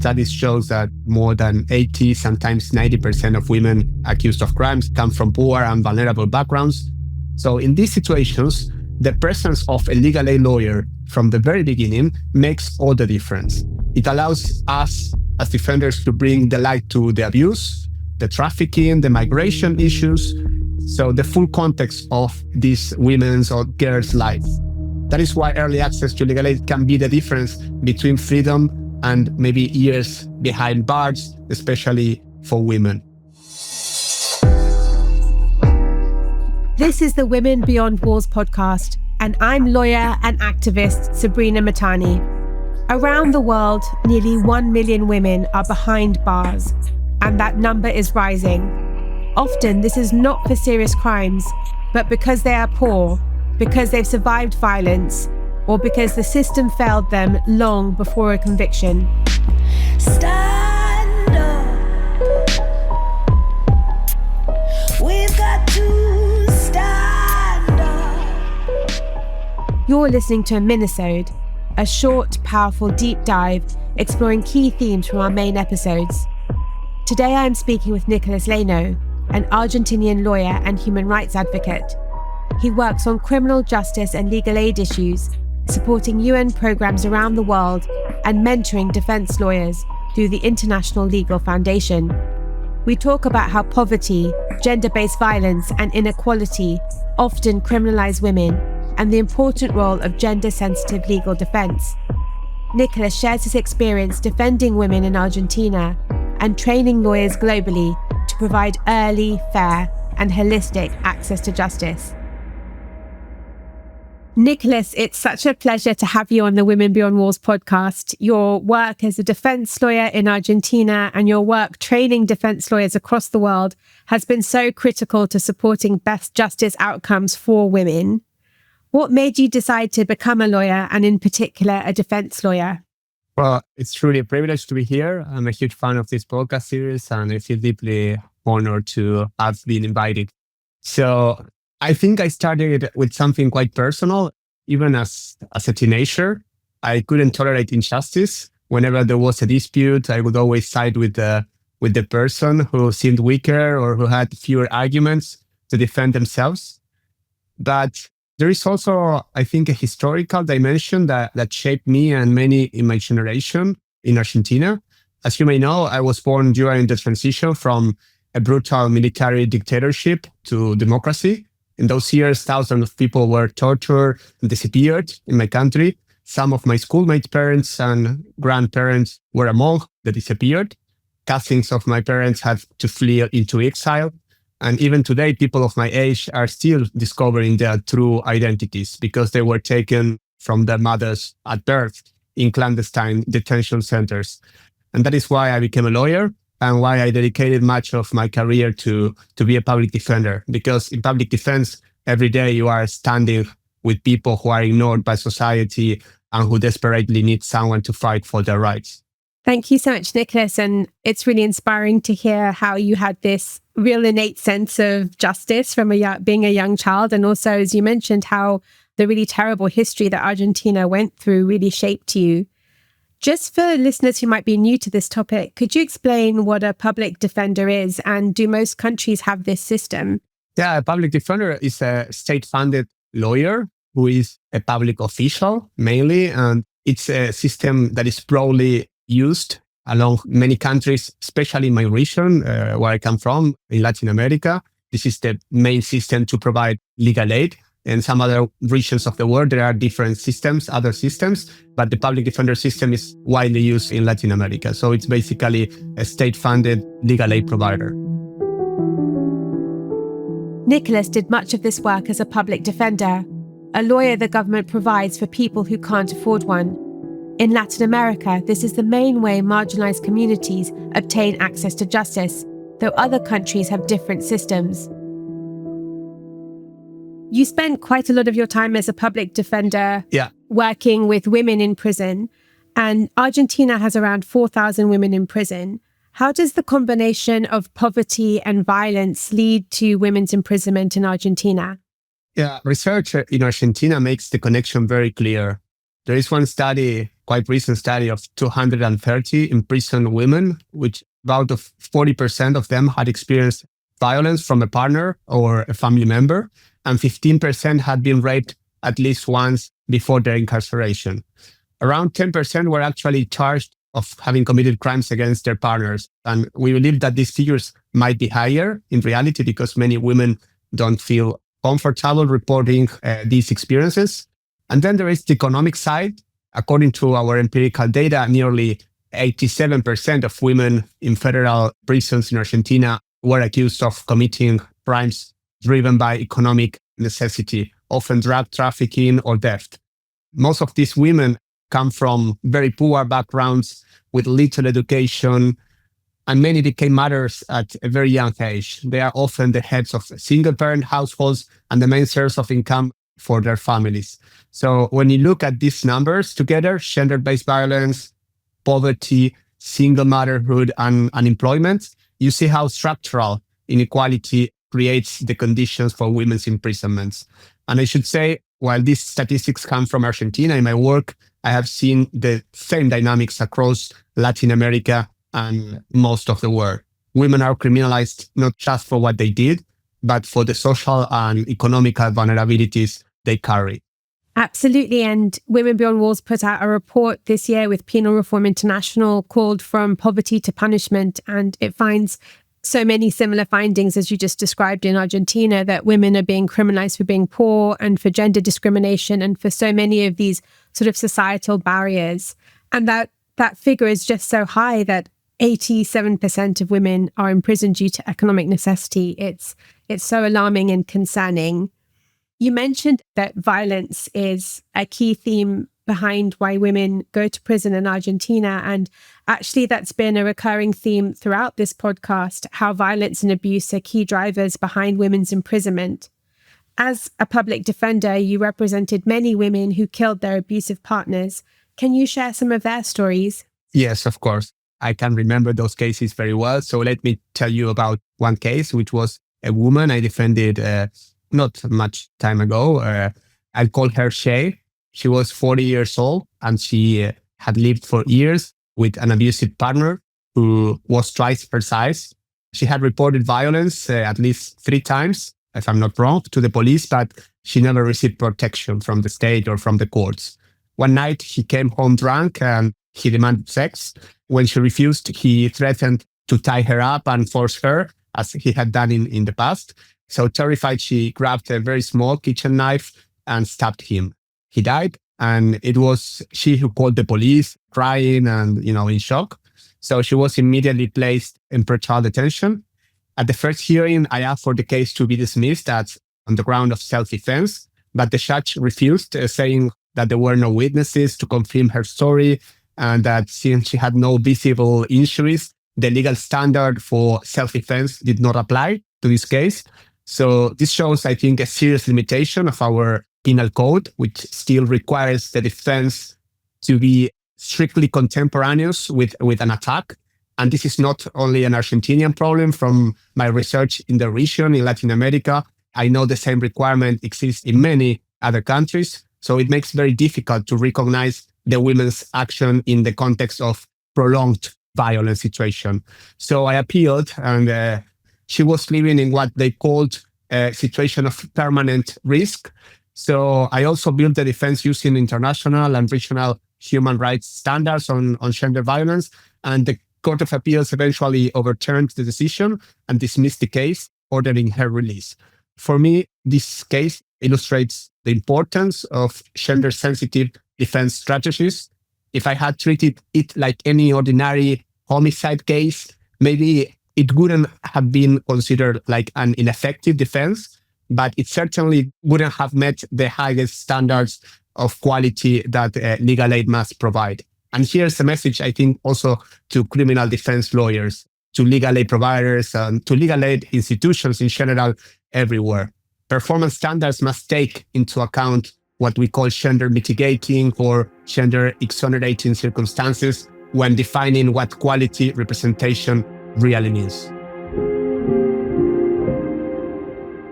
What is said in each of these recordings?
studies shows that more than 80, sometimes 90% of women accused of crimes come from poor and vulnerable backgrounds. So in these situations, the presence of a legal aid lawyer from the very beginning makes all the difference. It allows us as defenders to bring the light to the abuse, the trafficking, the migration issues, so the full context of these women's or girls' lives. That is why early access to legal aid can be the difference between freedom and maybe years behind bars, especially for women. This is the Women Beyond Walls podcast, and I'm lawyer and activist Sabrina Matani. Around the world, nearly 1 million women are behind bars, and that number is rising. Often, this is not for serious crimes, but because they are poor, because they've survived violence, or because the system failed them long before a conviction. Stand up. We've got to stand up. You're listening to a minisode, a short, powerful deep dive exploring key themes from our main episodes. Today I'm speaking with Nicolás Laino, an Argentinian lawyer and human rights advocate. He works on criminal justice and legal aid issues, supporting UN programs around the world and mentoring defense lawyers through the International Legal Foundation. We talk about how poverty, gender-based violence, and inequality often criminalize women and the important role of gender-sensitive legal defense. Nicolás shares his experience defending women in Argentina and training lawyers globally to provide early, fair, and holistic access to justice. Nicolás, it's such a pleasure to have you on the Women Beyond Walls podcast. Your work as a defense lawyer in Argentina and your work training defense lawyers across the world has been so critical to supporting best justice outcomes for women. What made you decide to become a lawyer and in particular a defense lawyer? Well, it's truly a privilege to be here. I'm a huge fan of this podcast series and I feel deeply honored to have been invited. So I think I started with something quite personal. Even as a teenager, I couldn't tolerate injustice. Whenever there was a dispute, I would always side with the person who seemed weaker or who had fewer arguments to defend themselves. But there is also, I think, a historical dimension that shaped me and many in my generation in Argentina. As you may know, I was born during the transition from a brutal military dictatorship to democracy. In those years, thousands of people were tortured and disappeared in my country. Some of my schoolmates' parents and grandparents were among the disappeared. Cousins of my parents had to flee into exile. And even today, people of my age are still discovering their true identities because they were taken from their mothers at birth in clandestine detention centers. And that is why I became a lawyer and why I dedicated much of my career to be a public defender. Because in public defense, every day you are standing with people who are ignored by society and who desperately need someone to fight for their rights. Thank you so much, Nicolás. And it's really inspiring to hear how you had this real innate sense of justice from being a young child. And also, as you mentioned, how the really terrible history that Argentina went through really shaped you. Just for listeners who might be new to this topic, could you explain what a public defender is? And do most countries have this system? Yeah, a public defender is a state-funded lawyer who is a public official mainly. And it's a system that is broadly used along many countries, especially in my region, where I come from, in Latin America. This is the main system to provide legal aid. In some other regions of the world, there are different systems, other systems, but the public defender system is widely used in Latin America. So it's basically a state-funded legal aid provider. Nicolás did much of this work as a public defender, a lawyer the government provides for people who can't afford one. In Latin America, this is the main way marginalized communities obtain access to justice, though other countries have different systems. You spent quite a lot of your time as a public defender working with women in prison, and Argentina has around 4,000 women in prison. How does the combination of poverty and violence lead to women's imprisonment in Argentina? Yeah, research in Argentina makes the connection very clear. There is one study, quite recent study of 230 imprisoned women, which about 40% of them had experienced violence from a partner or a family member, and 15% had been raped at least once before their incarceration. Around 10% were actually charged of having committed crimes against their partners. And we believe that these figures might be higher in reality because many women don't feel comfortable reporting these experiences. And then there is the economic side. According to our empirical data, nearly 87% of women in federal prisons in Argentina were accused of committing crimes driven by economic necessity, often drug trafficking or theft. Most of these women come from very poor backgrounds with little education, and many became mothers at a very young age. They are often the heads of single-parent households and the main source of income for their families. So when you look at these numbers together, gender-based violence, poverty, single motherhood, and unemployment, you see how structural inequality creates the conditions for women's imprisonments. And I should say, while these statistics come from Argentina, in my work, I have seen the same dynamics across Latin America and most of the world. Women are criminalized not just for what they did, but for the social and economical vulnerabilities they carry. Absolutely. And Women Beyond Walls put out a report this year with Penal Reform International called From Poverty to Punishment. And it finds so many similar findings as you just described in Argentina, that women are being criminalized for being poor and for gender discrimination and for so many of these sort of societal barriers. And that figure is just so high that 87% of women are imprisoned due to economic necessity. It's so alarming and concerning. You mentioned that violence is a key theme behind why women go to prison in Argentina. And actually, that's been a recurring theme throughout this podcast, how violence and abuse are key drivers behind women's imprisonment. As a public defender, you represented many women who killed their abusive partners. Can you share some of their stories? Yes, of course. I can remember those cases very well. So let me tell you about one case, which was a woman I defended not much time ago. I'll call her Shay. She was 40 years old and she had lived for years with an abusive partner who was twice her size. She had reported violence at least 3 times, if I'm not wrong, to the police, but she never received protection from the state or from the courts. One night he came home drunk and he demanded sex. When she refused, he threatened to tie her up and force her, as he had done in the past. So terrified, she grabbed a very small kitchen knife and stabbed him. He died, and it was she who called the police, crying and, in shock. So she was immediately placed in pretrial detention. At the first hearing, I asked for the case to be dismissed on the ground of self-defense, but the judge refused, saying that there were no witnesses to confirm her story, and that since she had no visible injuries, the legal standard for self-defense did not apply to this case. So this shows, I think, a serious limitation of our penal code, which still requires the defense to be strictly contemporaneous with an attack. And this is not only an Argentinian problem. From my research in the region, in Latin America, I know the same requirement exists in many other countries. So it makes it very difficult to recognize the women's action in the context of prolonged violent situation. So I appealed, and she was living in what they called a situation of permanent risk. So I also built the defense using international and regional human rights standards on gender violence. And the Court of Appeals eventually overturned the decision and dismissed the case, ordering her release. For me, this case illustrates the importance of gender-sensitive defense strategies. If I had treated it like any ordinary homicide case, maybe it wouldn't have been considered like an ineffective defense, but it certainly wouldn't have met the highest standards of quality that legal aid must provide. And here's a message, I think, also to criminal defense lawyers, to legal aid providers, and to legal aid institutions in general, everywhere. Performance standards must take into account what we call gender mitigating or gender exonerating circumstances when defining what quality representation really means.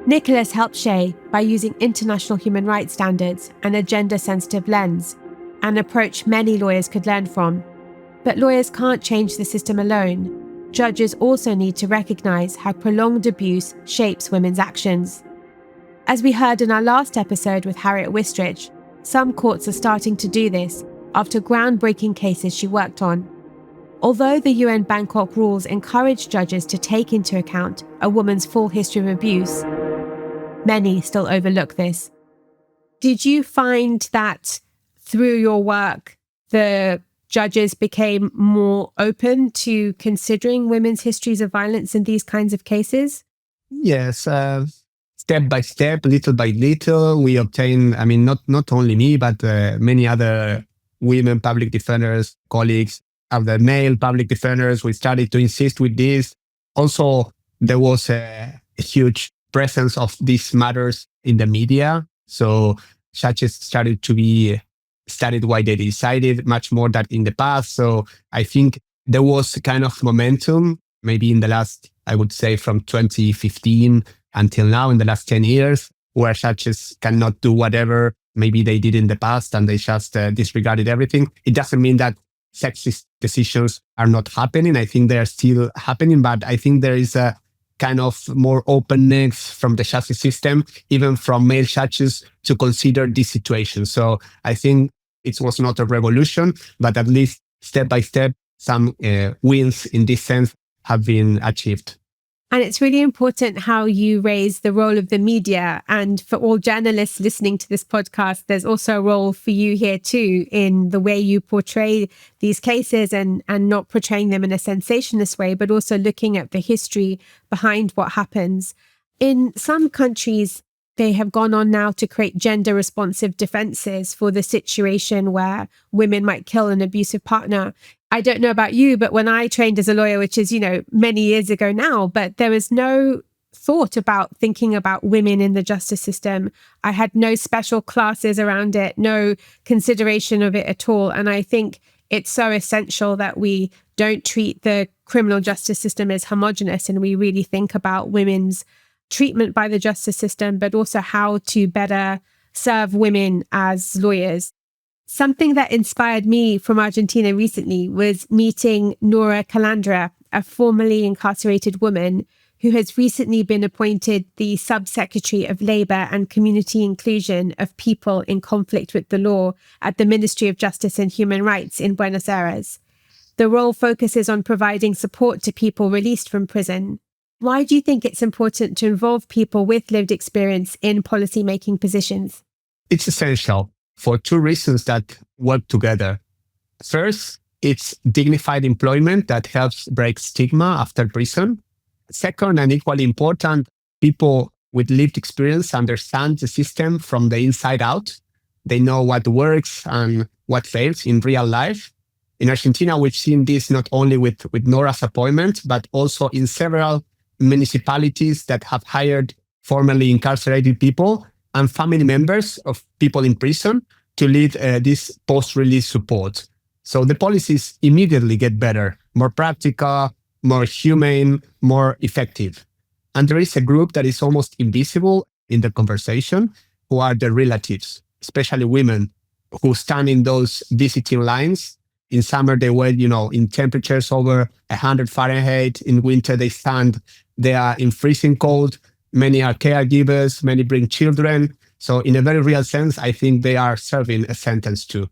Nicolás helped Shay by using international human rights standards and a gender-sensitive lens. an approach many lawyers could learn from. But lawyers can't change the system alone. Judges also need to recognise how prolonged abuse shapes women's actions. As we heard in our last episode with Harriet Wistridge, some courts are starting to do this after groundbreaking cases she worked on. Although the UN Bangkok rules encourage judges to take into account a woman's full history of abuse, many still overlook this. Did you find that through your work, the judges became more open to considering women's histories of violence in these kinds of cases? Yes, step by step, little by little, we obtain, not only me, but many other women public defenders, colleagues, other male public defenders, we started to insist with this. Also, there was a huge presence of these matters in the media. So judges started to be studied why they decided much more than in the past. So I think there was a kind of momentum, maybe in the last, I would say from 2015 until now, in the last 10 years, where judges cannot do whatever maybe they did in the past and they just disregarded everything. It doesn't mean that sexist decisions are not happening. I think they are still happening, but I think there is a kind of more openness from the justice system, even from male judges, to consider this situation. So I think it was not a revolution, but at least step by step, some wins in this sense have been achieved. And it's really important how you raise the role of the media. And for all journalists listening to this podcast, there's also a role for you here too, in the way you portray these cases and not portraying them in a sensationalist way, but also looking at the history behind what happens. In some countries, they have gone on now to create gender responsive defenses for the situation where women might kill an abusive partner. I don't know about you, but when I trained as a lawyer, which is, many years ago now, but there was no thought about thinking about women in the justice system. I had no special classes around it, no consideration of it at all. And I think it's so essential that we don't treat the criminal justice system as homogenous and we really think about women's treatment by the justice system, but also how to better serve women as lawyers. Something that inspired me from Argentina recently was meeting Nora Calandra, a formerly incarcerated woman who has recently been appointed the Subsecretary of Labour and Community Inclusion of People in Conflict with the Law at the Ministry of Justice and Human Rights in Buenos Aires. The role focuses on providing support to people released from prison. Why do you think it's important to involve people with lived experience in policy-making positions? It's essential for two reasons that work together. First, it's dignified employment that helps break stigma after prison. Second, and equally important, people with lived experience understand the system from the inside out. They know what works and what fails in real life. In Argentina, we've seen this not only with Nora's appointment, but also in several municipalities that have hired formerly incarcerated people and family members of people in prison to lead this post-release support. So the policies immediately get better, more practical, more humane, more effective. And there is a group that is almost invisible in the conversation, who are the relatives, especially women who stand in those visiting lines. In summer, they wait, in temperatures over 100 Fahrenheit. In winter, they are in freezing cold. Many are caregivers, many bring children. So in a very real sense, I think they are serving a sentence too.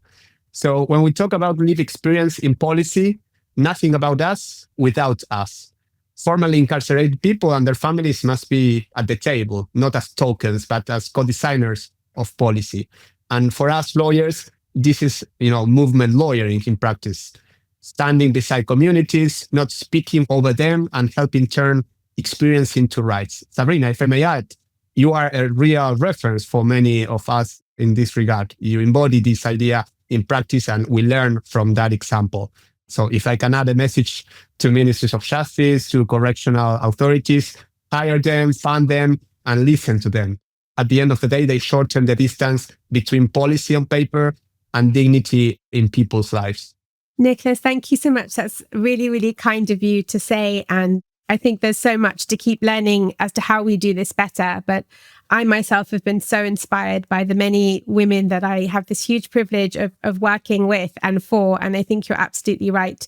So when we talk about lived experience in policy, nothing about us without us. Formerly incarcerated people and their families must be at the table, not as tokens, but as co-designers of policy. And for us lawyers, this is, movement lawyering in practice. Standing beside communities, not speaking over them, and helping turn experience into rights. Sabrina, if I may add, you are a real reference for many of us in this regard. You embody this idea in practice, and we learn from that example. So if I can add a message to ministries of justice, to correctional authorities, hire them, fund them, and listen to them. At the end of the day, they shorten the distance between policy on paper and dignity in people's lives. Nicolás, thank you so much. That's really, really kind of you to say. And I think there's so much to keep learning as to how we do this better. But I myself have been so inspired by the many women that I have this huge privilege of working with and for. And I think you're absolutely right.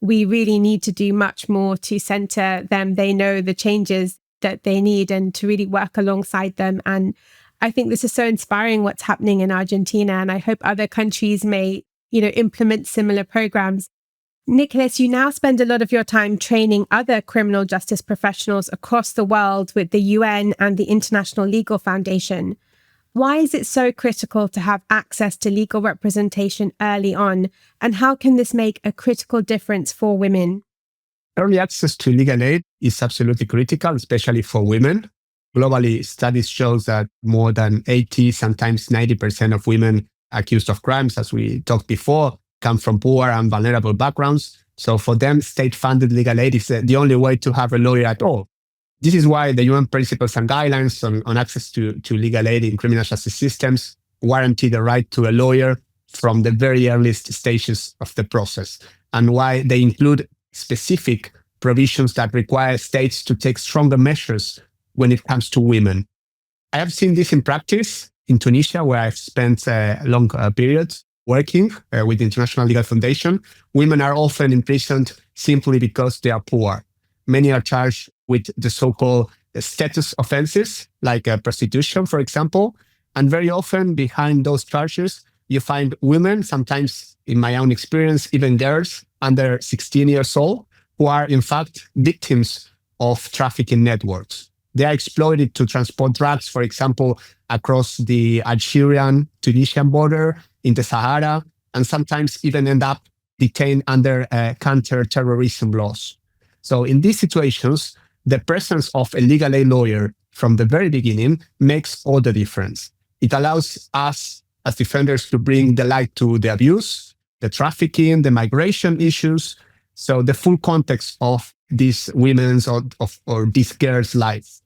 We really need to do much more to center them. They know the changes that they need and to really work alongside them. And I think this is so inspiring what's happening in Argentina. And I hope other countries may, implement similar programs. Nicolás, you now spend a lot of your time training other criminal justice professionals across the world with the UN and the International Legal Foundation. Why is it so critical to have access to legal representation early on? And how can this make a critical difference for women? Early access to legal aid is absolutely critical, especially for women. Globally, studies show that more than 80, sometimes 90% of women accused of crimes, as we talked before, come from poor and vulnerable backgrounds. So for them, state-funded legal aid is the only way to have a lawyer at all. This is why the UN principles and guidelines on access to legal aid in criminal justice systems guarantee the right to a lawyer from the very earliest stages of the process, and why they include specific provisions that require states to take stronger measures when it comes to women. I have seen this in practice in Tunisia, where I've spent long periods working with the International Legal Foundation. Women are often imprisoned simply because they are poor. Many are charged with the so-called status offenses, like prostitution, for example. And very often behind those charges, you find women, sometimes in my own experience, even girls under 16 years old, who are in fact victims of trafficking networks. They are exploited to transport drugs, for example, across the Algerian-Tunisian border in the Sahara, and sometimes even end up detained under counter-terrorism laws. So in these situations, the presence of a legal aid lawyer from the very beginning makes all the difference. It allows us as defenders to bring the light to the abuse, the trafficking, the migration issues, so the full context of these women's or these girls' lives.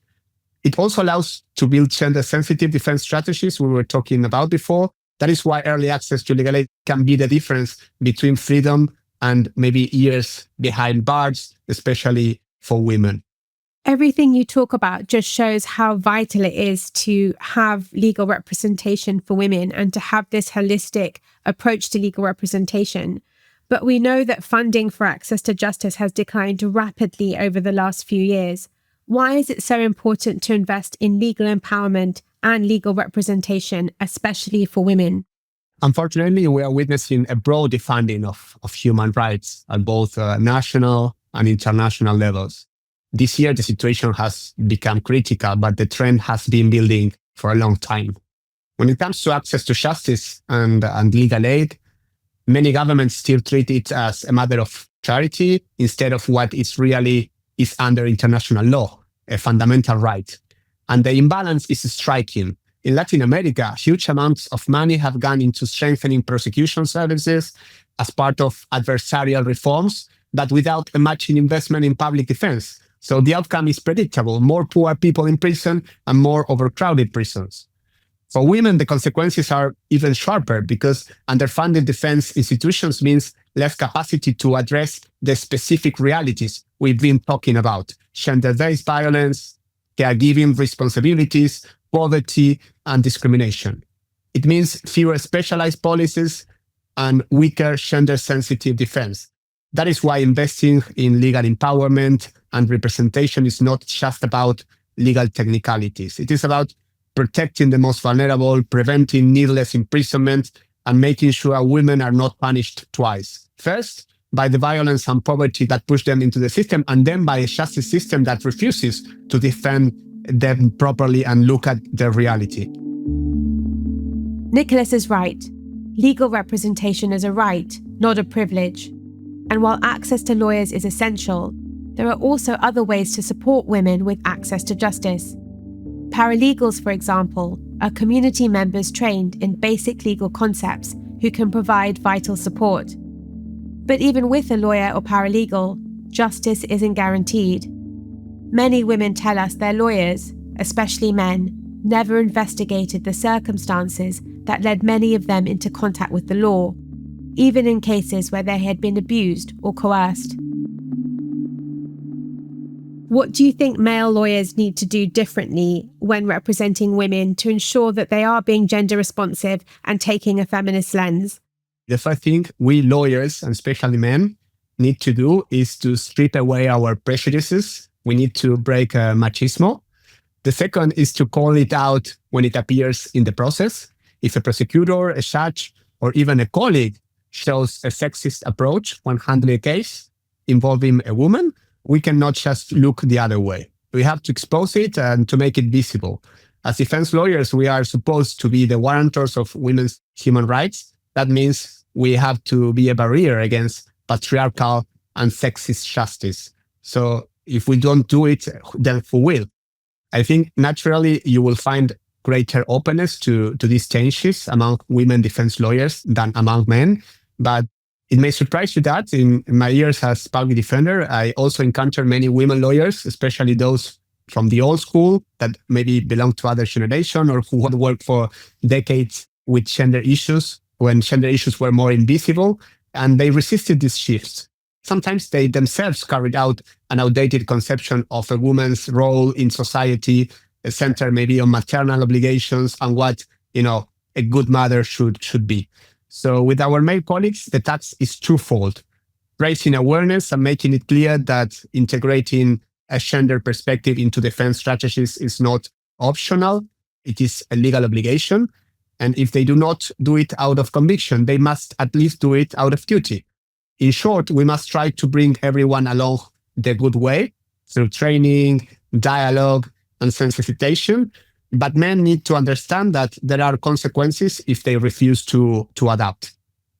It also allows to build gender-sensitive defense strategies we were talking about before. That is why early access to legal aid can be the difference between freedom and maybe years behind bars, especially for women. Everything you talk about just shows how vital it is to have legal representation for women and to have this holistic approach to legal representation. But we know that funding for access to justice has declined rapidly over the last few years. Why is it so important to invest in legal empowerment and legal representation, especially for women? Unfortunately, we are witnessing a broad defunding of human rights at both national and international levels. This year, the situation has become critical, but the trend has been building for a long time. When it comes to access to justice and legal aid, many governments still treat it as a matter of charity instead of what it really is under international law, a fundamental right. And the imbalance is striking. In Latin America, huge amounts of money have gone into strengthening prosecution services as part of adversarial reforms, but without a matching investment in public defense. So the outcome is predictable: more poor people in prison and more overcrowded prisons. For women, the consequences are even sharper because underfunded defense institutions means less capacity to address the specific realities we've been talking about: gender-based violence, caregiving responsibilities, poverty, and discrimination. It means fewer specialized policies and weaker gender-sensitive defense. That is why investing in legal empowerment and representation is not just about legal technicalities. It is about protecting the most vulnerable, preventing needless imprisonment, and making sure women are not punished twice. First, by the violence and poverty that push them into the system, and then by a justice system that refuses to defend them properly and look at their reality. Nicolás is right. Legal representation is a right, not a privilege. And while access to lawyers is essential, there are also other ways to support women with access to justice. Paralegals, for example, are community members trained in basic legal concepts who can provide vital support. But even with a lawyer or paralegal, justice isn't guaranteed. Many women tell us their lawyers, especially men, never investigated the circumstances that led many of them into contact with the law, even in cases where they had been abused or coerced. What do you think male lawyers need to do differently when representing women to ensure that they are being gender responsive and taking a feminist lens? The first thing we lawyers, and especially men, need to do is to strip away our prejudices. We need to break machismo. The second is to call it out when it appears in the process. If a prosecutor, a judge, or even a colleague shows a sexist approach when handling a case involving a woman, we cannot just look the other way. We have to expose it and to make it visible. As defense lawyers, we are supposed to be the warrantors of women's human rights. That means we have to be a barrier against patriarchal and sexist justice. So if we don't do it, then who will? I think naturally you will find greater openness to these changes among women defense lawyers than among men. But it may surprise you that in my years as public defender, I also encountered many women lawyers, especially those from the old school that maybe belong to other generation or who had worked for decades with gender issues when gender issues were more invisible, and they resisted these shifts. Sometimes they themselves carried out an outdated conception of a woman's role in society, centered maybe on maternal obligations and what, a good mother should be. So with our male colleagues, the task is twofold: raising awareness and making it clear that integrating a gender perspective into defense strategies is not optional. It is a legal obligation. And if they do not do it out of conviction, they must at least do it out of duty. In short, we must try to bring everyone along the good way through training, dialogue, and sensitization. But men need to understand that there are consequences if they refuse to adapt.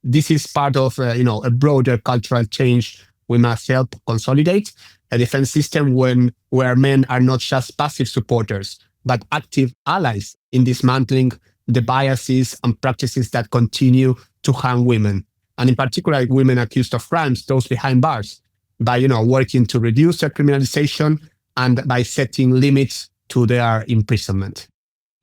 This is part of a broader cultural change we must help consolidate, a defense system where men are not just passive supporters, but active allies in dismantling the biases and practices that continue to harm women, and in particular women accused of crimes, those behind bars, by working to reduce their criminalization and by setting limits to their imprisonment.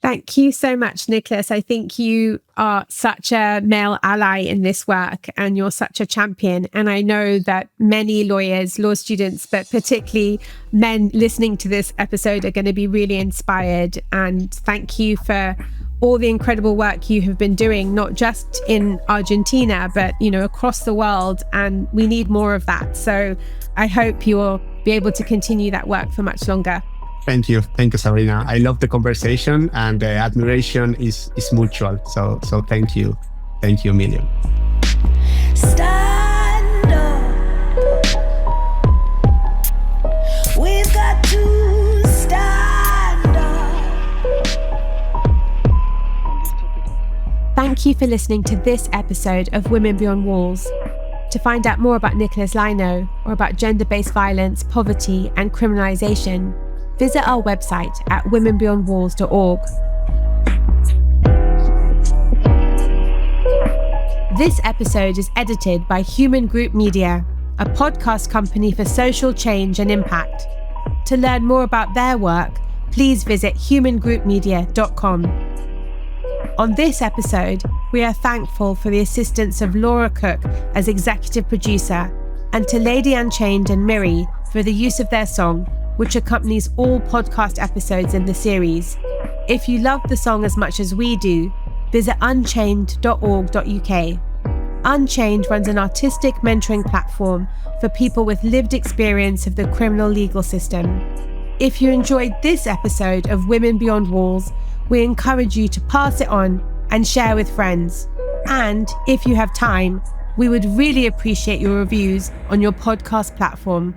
Thank you so much, Nicolás. I think you are such a male ally in this work and you're such a champion. And I know that many lawyers, law students, but particularly men listening to this episode are going to be really inspired. And thank you for all the incredible work you have been doing, not just in Argentina, but, across the world. And we need more of that. So I hope you will be able to continue that work for much longer. Thank you, Sabrina. I love the conversation and the admiration is mutual. So thank you a million. Stand up. We've got to stand up. Thank you for listening to this episode of Women Beyond Walls. To find out more about Nicolás Laino or about gender-based violence, poverty, and criminalization, visit our website at womenbeyondwalls.org. This episode is edited by Human Group Media, a podcast company for social change and impact. To learn more about their work, please visit humangroupmedia.com. On this episode, we are thankful for the assistance of Laura Cook as executive producer and to Lady Unchained and Miri for the use of their song, which accompanies all podcast episodes in the series. If you love the song as much as we do, visit unchained.org.uk. Unchained runs an artistic mentoring platform for people with lived experience of the criminal legal system. If you enjoyed this episode of Women Beyond Walls, we encourage you to pass it on and share with friends. And if you have time, we would really appreciate your reviews on your podcast platform.